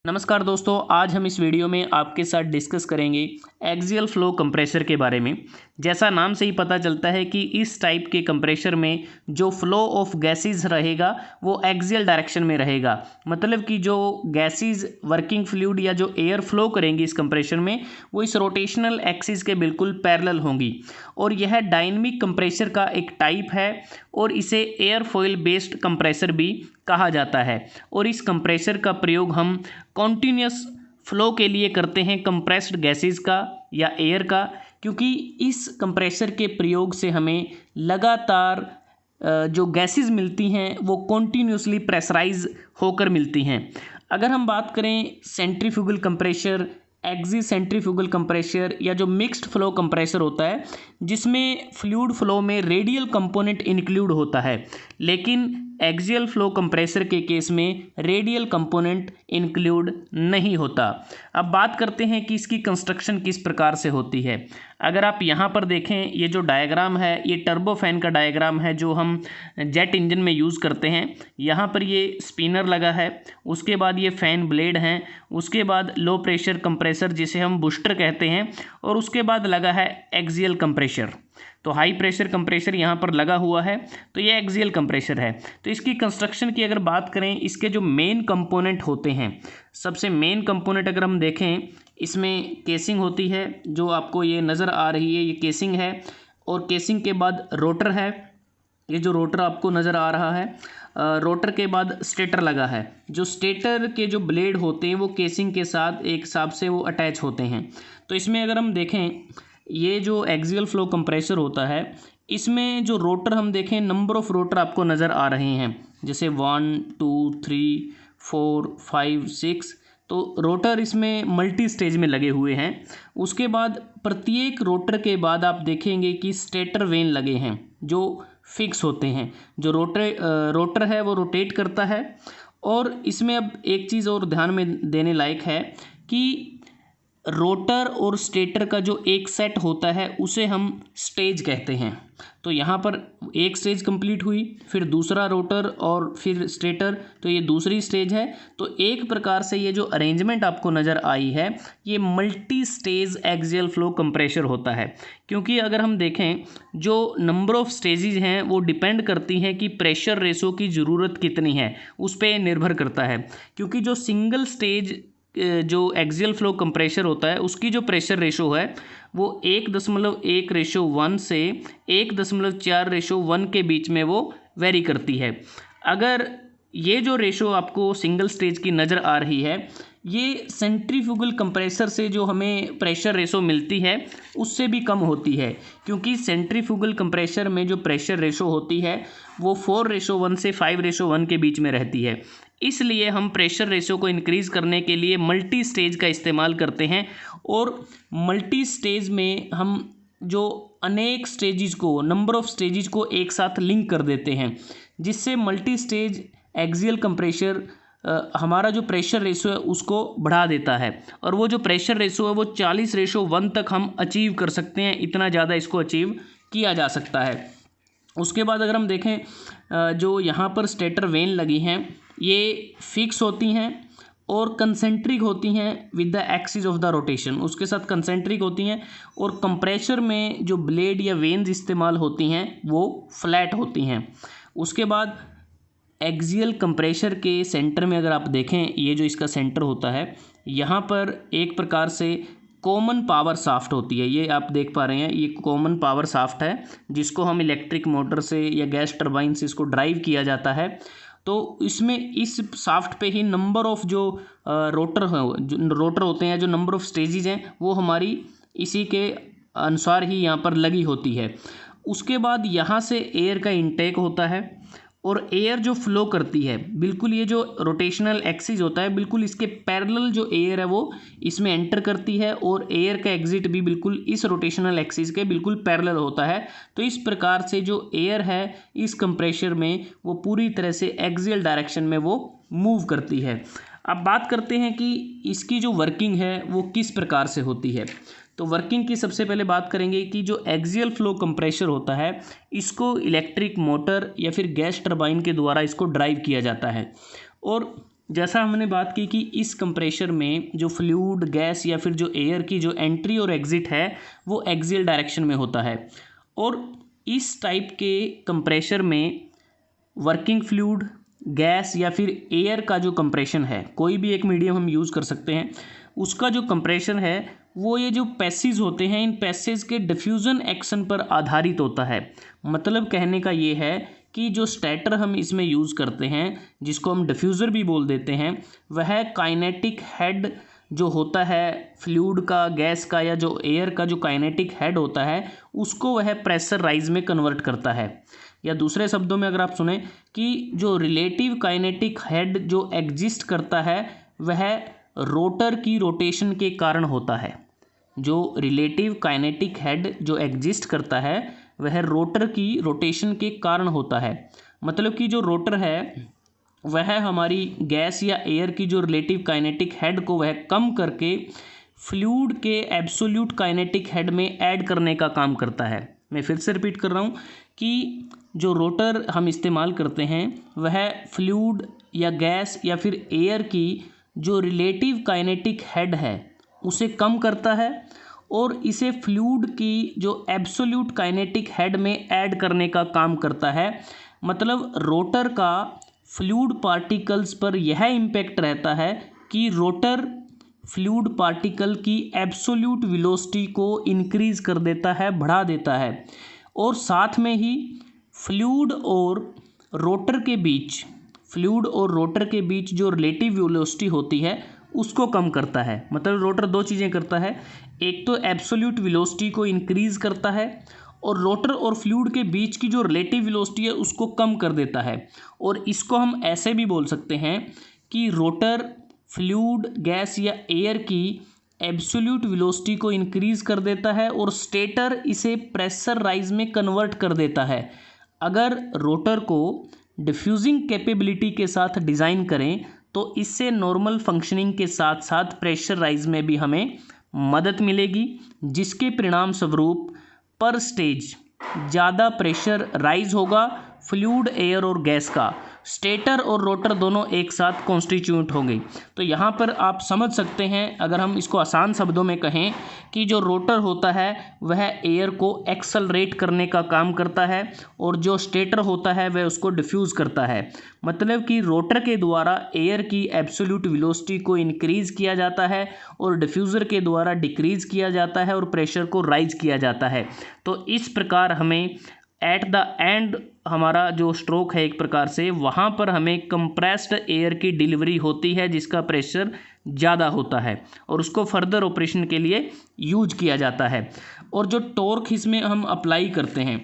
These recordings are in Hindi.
नमस्कार दोस्तों, आज हम इस वीडियो में आपके साथ डिस्कस करेंगे एक्सियल फ्लो कंप्रेसर के बारे में। जैसा नाम से ही पता चलता है कि इस टाइप के कंप्रेसर में जो फ्लो ऑफ गैसेस रहेगा वो एक्सियल डायरेक्शन में रहेगा। मतलब कि जो गैसेस वर्किंग फ्लूइड या जो एयर फ्लो करेंगी इस कंप्रेसर में वो इस रोटेशनल एक्सिस के बिल्कुल पैरेलल होंगी। और यह डायनेमिक कंप्रेसर का एक टाइप है और इसे एयरफॉयल बेस्ड कंप्रेसर भी कहा जाता है। और इस कंप्रेसर का प्रयोग हम कॉन्टीन्यूस फ्लो के लिए करते हैं कंप्रेस्ड गैसेस का या एयर का, क्योंकि इस कंप्रेसर के प्रयोग से हमें लगातार जो गैसेस मिलती हैं वो कॉन्टीन्यूसली प्रेशराइज होकर मिलती हैं। अगर हम बात करें centrifugal compressor, axi centrifugal compressor या जो मिक्स्ड फ्लो कंप्रेसर होता है जिसमें फ्लूइड फ्लो में रेडियल कंपोनेंट इंक्लूड होता है, लेकिन एक्सियल फ्लो कंप्रेसर के केस में रेडियल कंपोनेंट इंक्लूड नहीं होता। अब बात करते हैं कि इसकी कंस्ट्रक्शन किस प्रकार से होती है। अगर आप यहाँ पर देखें, ये जो डायग्राम है ये टर्बोफैन का डायग्राम है जो हम जेट इंजन में यूज़ करते हैं। यहाँ पर ये स्पिनर लगा है, उसके बाद ये फैन ब्लेड हैं, उसके बाद लो प्रेशर कंप्रेसर जिसे हम बूस्टर कहते हैं, और उसके बाद लगा है एक्सियल कंप्रेसर। तो हाई प्रेशर कंप्रेसर यहाँ पर लगा हुआ है, तो ये एक्सियल कंप्रेसर है। तो इसकी कंस्ट्रक्शन की अगर बात करें, इसके जो मेन कंपोनेंट होते हैं, सबसे मेन कंपोनेंट अगर हम देखें, इसमें केसिंग होती है जो आपको ये नज़र आ रही है, ये केसिंग है। और केसिंग के बाद रोटर है, ये जो रोटर आपको नज़र आ रहा है। रोटर के बाद स्टेटर लगा है। जो स्टेटर के जो ब्लेड होते हैं वो केसिंग के साथ एक हिसाब से वो अटैच होते हैं। तो इसमें अगर हम देखें, ये जो एक्सियल फ्लो कंप्रेसर होता है इसमें जो रोटर हम देखें, नंबर ऑफ़ रोटर आपको नज़र आ रहे हैं, जैसे 1 2 3 4 5 6। तो रोटर इसमें मल्टी स्टेज में लगे हुए हैं। उसके बाद प्रत्येक रोटर के बाद आप देखेंगे कि स्टेटर वेन लगे हैं जो फिक्स होते हैं। जो रोटर है वो रोटेट करता है। और इसमें अब एक चीज़ और ध्यान में देने लायक है कि रोटर और स्टेटर का जो एक सेट होता है उसे हम स्टेज कहते हैं। तो यहाँ पर एक स्टेज कंप्लीट हुई, फिर दूसरा रोटर और फिर स्टेटर, तो ये दूसरी स्टेज है। तो एक प्रकार से ये जो अरेंजमेंट आपको नज़र आई है ये multi stage axial flow compressor होता है। क्योंकि अगर हम देखें, जो नंबर ऑफ़ स्टेजेस हैं वो डिपेंड करती हैं कि प्रेशर रेशो की ज़रूरत कितनी है, उस पर निर्भर करता है। क्योंकि जो सिंगल स्टेज जो एक्सियल फ्लो कंप्रेसर होता है उसकी जो प्रेशर रेशो है वो 1.1:1 से 1.4:1 के बीच में वो वेरी करती है। अगर ये जो रेशो आपको सिंगल स्टेज की नज़र आ रही है, ये सेंट्रीफ्यूगल कंप्रेसर से जो हमें प्रेशर रेशो मिलती है उससे भी कम होती है। क्योंकि सेंट्रीफ्यूगल कंप्रेसर में जो प्रेशर रेशो होती है वो 4:1 से 5:1 के बीच में रहती है। इसलिए हम प्रेशर रेशो को इंक्रीज़ करने के लिए मल्टी स्टेज का इस्तेमाल करते हैं। और मल्टी स्टेज में हम जो अनेक स्टेजेस को, नंबर ऑफ़ स्टेजेस को एक साथ लिंक कर देते हैं, जिससे मल्टी स्टेज एक्सियल कंप्रेसर हमारा जो प्रेशर रेशो है उसको बढ़ा देता है। और वो जो प्रेशर रेशो है वो 40:1 तक हम अचीव कर सकते हैं। इतना ज़्यादा इसको अचीव किया जा सकता है। उसके बाद अगर हम देखें, जो यहाँ पर स्टेटर वेन लगी हैं ये फिक्स होती हैं और कंसेंट्रिक होती हैं with the axis of the rotation, उसके साथ कंसेंट्रिक होती हैं। और कंप्रेसर में जो ब्लेड या वेन्स इस्तेमाल होती हैं वो फ्लैट होती हैं। उसके बाद एक्सियल कंप्रेसर के सेंटर में अगर आप देखें, ये जो इसका सेंटर होता है यहाँ पर एक प्रकार से कॉमन पावर शाफ्ट होती है। ये आप देख पा रहे हैं, ये कॉमन पावर शाफ्ट है जिसको हम इलेक्ट्रिक मोटर से या गैस टरबाइन से इसको ड्राइव किया जाता है। तो इसमें इस शाफ्ट पे ही नंबर ऑफ़ जो रोटर होते हैं, जो नंबर ऑफ़ स्टेजेस हैं वो हमारी इसी के अनुसार ही यहाँ पर लगी होती है। उसके बाद यहाँ से एयर का इंटेक होता है और एयर जो फ्लो करती है बिल्कुल ये जो रोटेशनल एक्सिस होता है बिल्कुल इसके पैरेलल जो एयर है वो इसमें एंटर करती है। और एयर का एग्जिट भी बिल्कुल इस रोटेशनल एक्सिस के बिल्कुल पैरेलल होता है। तो इस प्रकार से जो एयर है इस कंप्रेसर में वो पूरी तरह से एक्सियल डायरेक्शन में वो मूव करती है। अब बात करते हैं कि इसकी जो वर्किंग है वो किस प्रकार से होती है। तो वर्किंग की सबसे पहले बात करेंगे कि जो एक्सियल फ्लो कंप्रेसर होता है इसको इलेक्ट्रिक मोटर या फिर गैस टरबाइन के द्वारा इसको ड्राइव किया जाता है। और जैसा हमने बात की कि इस कंप्रेशर में जो फ्लूइड गैस या फिर जो एयर की जो एंट्री और एग्जिट है वो एक्सियल डायरेक्शन में होता है। और इस टाइप के कंप्रेशर में वर्किंग फ्लूइड गैस या फिर एयर का जो कंप्रेशन है, कोई भी एक मीडियम हम यूज़ कर सकते हैं, उसका जो कंप्रेशन है वो ये जो पैसेज होते हैं इन पैसेज के डिफ्यूज़न एक्शन पर आधारित होता है। मतलब कहने का ये है कि जो स्टैटर हम इसमें यूज़ करते हैं, जिसको हम डिफ्यूज़र भी बोल देते हैं, वह काइनेटिक हेड जो होता है फ्लूइड का, गैस का या जो एयर का जो काइनेटिक हेड होता है, उसको वह प्रेशर राइज में कन्वर्ट करता है। या दूसरे शब्दों में अगर आप सुने कि जो रिलेटिव काइनेटिक हेड जो एग्जिस्ट करता है वह रोटर की रोटेशन के कारण होता है। जो रिलेटिव काइनेटिक हेड जो एग्जिस्ट करता है वह रोटर की रोटेशन के कारण होता है। मतलब कि जो रोटर है वह हमारी गैस या एयर की जो रिलेटिव काइनेटिक हेड को वह कम करके फ्लूइड के एब्सोल्यूट काइनेटिक हेड में ऐड करने का काम करता है। मैं फिर से रिपीट कर रहा हूँ कि जो रोटर हम इस्तेमाल करते हैं वह फ्लूइड या गैस या फिर एयर की जो रिलेटिव काइनेटिक हेड है उसे कम करता है और इसे फ्लूइड की जो एब्सोल्यूट काइनेटिक हेड में ऐड करने का काम करता है। मतलब रोटर का फ्लूइड पार्टिकल्स पर यह इम्पैक्ट रहता है कि रोटर फ्लूइड पार्टिकल की एब्सोल्यूट वेलोसिटी को इंक्रीज कर देता है, बढ़ा देता है, और साथ में ही फ्लूइड और रोटर के बीच जो रिलेटिव वेलोसिटी होती है उसको कम करता है। मतलब रोटर दो चीज़ें करता है, एक तो एब्सोल्यूट वेलोसिटी को इंक्रीज करता है और रोटर और फ्लूइड के बीच की जो रिलेटिव वेलोसिटी है उसको कम कर देता है। और इसको हम ऐसे भी बोल सकते हैं कि रोटर फ्लूइड गैस या एयर की एब्सोल्यूट वेलोसिटी को इंक्रीज कर देता है और स्टेटर इसे प्रेशर राइज में कन्वर्ट कर देता है। अगर रोटर को डिफ्यूजिंग कैपेबिलिटी के साथ डिज़ाइन करें तो इससे नॉर्मल फंक्शनिंग के साथ साथ प्रेशर राइज में भी हमें मदद मिलेगी, जिसके परिणाम स्वरूप पर स्टेज ज़्यादा प्रेशर राइज होगा फ्लूइड, एयर और गैस का। स्टेटर और रोटर दोनों एक साथ कॉन्स्टिट्यूट होंगे। तो यहाँ पर आप समझ सकते हैं, अगर हम इसको आसान शब्दों में कहें, कि जो रोटर होता है वह एयर को एक्सेलरेट करने का काम करता है और जो स्टेटर होता है वह उसको डिफ्यूज़ करता है। मतलब कि रोटर के द्वारा एयर की एब्सोल्यूट वेलोसिटी को इंक्रीज किया जाता है और डिफ्यूज़र के द्वारा डिक्रीज किया जाता है और प्रेशर को राइज किया जाता है। तो इस प्रकार हमें एट द एंड हमारा जो स्ट्रोक है एक प्रकार से वहाँ पर हमें कंप्रेस्ड एयर की डिलीवरी होती है जिसका प्रेशर ज़्यादा होता है और उसको फर्दर ऑपरेशन के लिए यूज किया जाता है। और जो टॉर्क इसमें हम अप्लाई करते हैं,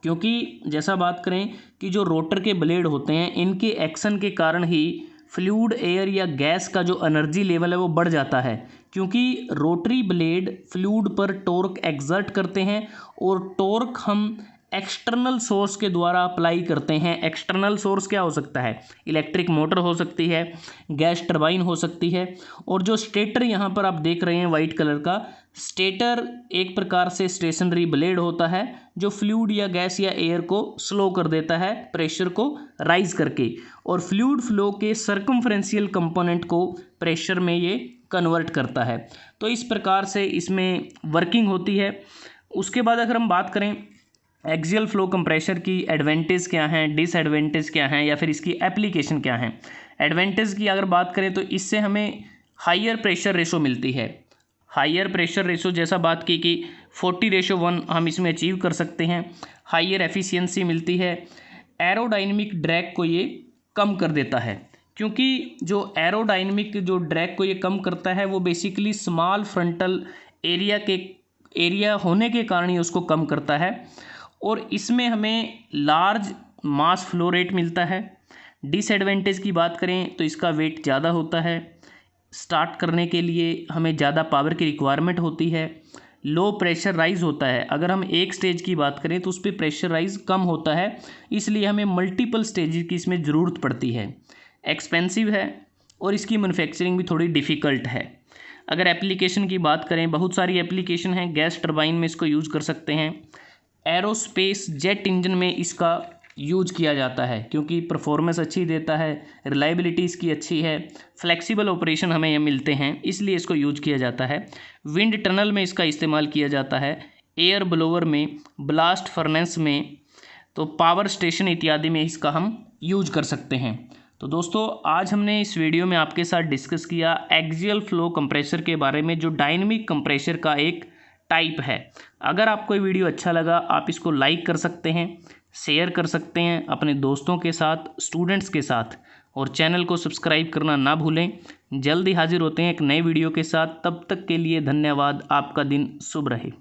क्योंकि जैसा बात करें कि जो रोटर के ब्लेड होते हैं इनके एक्शन के कारण ही फ्लूइड, एयर या गैस का जो एनर्जी लेवल है वो बढ़ जाता है, क्योंकि रोटरी ब्लेड फ्लूइड पर टॉर्क एक्सर्ट करते हैं और टॉर्क हम एक्सटर्नल सोर्स के द्वारा अप्लाई करते हैं। एक्सटर्नल सोर्स क्या हो सकता है? इलेक्ट्रिक मोटर हो सकती है, गैस टरबाइन हो सकती है। और जो स्टेटर यहाँ पर आप देख रहे हैं वाइट कलर का, स्टेटर एक प्रकार से स्टेशनरी ब्लेड होता है जो फ्लूइड या गैस या एयर को स्लो कर देता है प्रेशर को राइज करके, और फ्लूइड फ्लो के सर्कमफ्रेंशियल कंपोनेंट को प्रेशर में ये कन्वर्ट करता है। तो इस प्रकार से इसमें वर्किंग होती है। उसके बाद अगर हम बात करें एक्सियल फ्लो कंप्रेशर की एडवांटेज क्या हैं, डिसएडवांटेज क्या हैं, या फिर इसकी एप्लीकेशन क्या हैं। एडवांटेज की अगर बात करें तो इससे हमें हायर प्रेशर रेशो मिलती है। हायर प्रेशर रेशो जैसा बात की कि 40:1 हम इसमें अचीव कर सकते हैं। हायर एफिशिएंसी मिलती है। एरोडाइनमिक ड्रैग को ये कम कर देता है, क्योंकि जो एरोडाइनमिक जो ड्रैग को ये कम करता है वो बेसिकली स्मॉल फ्रंटल एरिया होने के कारण ही उसको कम करता है। और इसमें हमें लार्ज मास फ्लो रेट मिलता है। डिसएडवांटेज की बात करें तो इसका वेट ज़्यादा होता है। स्टार्ट करने के लिए हमें ज़्यादा पावर की रिक्वायरमेंट होती है। लो प्रेशर राइज होता है। अगर हम एक स्टेज की बात करें तो उस पर प्रेशर राइज कम होता है, इसलिए हमें मल्टीपल स्टेज की इसमें ज़रूरत पड़ती है। एक्सपेंसिव है और इसकी मैन्युफैक्चरिंग भी थोड़ी डिफ़िकल्ट है। अगर एप्लीकेशन की बात करें, बहुत सारी एप्लीकेशन हैं। गैस टरबाइन में इसको यूज़ कर सकते हैं। एरोस्पेस जेट इंजन में इसका यूज किया जाता है, क्योंकि परफॉर्मेंस अच्छी देता है, रिलायबिलिटी इसकी अच्छी है, फ्लेक्सिबल ऑपरेशन हमें ये मिलते हैं, इसलिए इसको यूज किया जाता है। विंड टनल में इसका इस्तेमाल किया जाता है, एयर ब्लोअर में, ब्लास्ट फर्नेस में, तो पावर स्टेशन इत्यादि में इसका हम यूज कर सकते हैं। तो दोस्तों आज हमने इस वीडियो में आपके साथ डिस्कस किया एक्सियल फ्लो कंप्रेसर के बारे में, जो डायनेमिक कंप्रेसर का एक टाइप है। अगर आपको ये वीडियो अच्छा लगा आप इसको लाइक कर सकते हैं, शेयर कर सकते हैं अपने दोस्तों के साथ, स्टूडेंट्स के साथ, और चैनल को सब्सक्राइब करना ना भूलें। जल्दी हाजिर होते हैं एक नए वीडियो के साथ, तब तक के लिए धन्यवाद। आपका दिन शुभ रहे।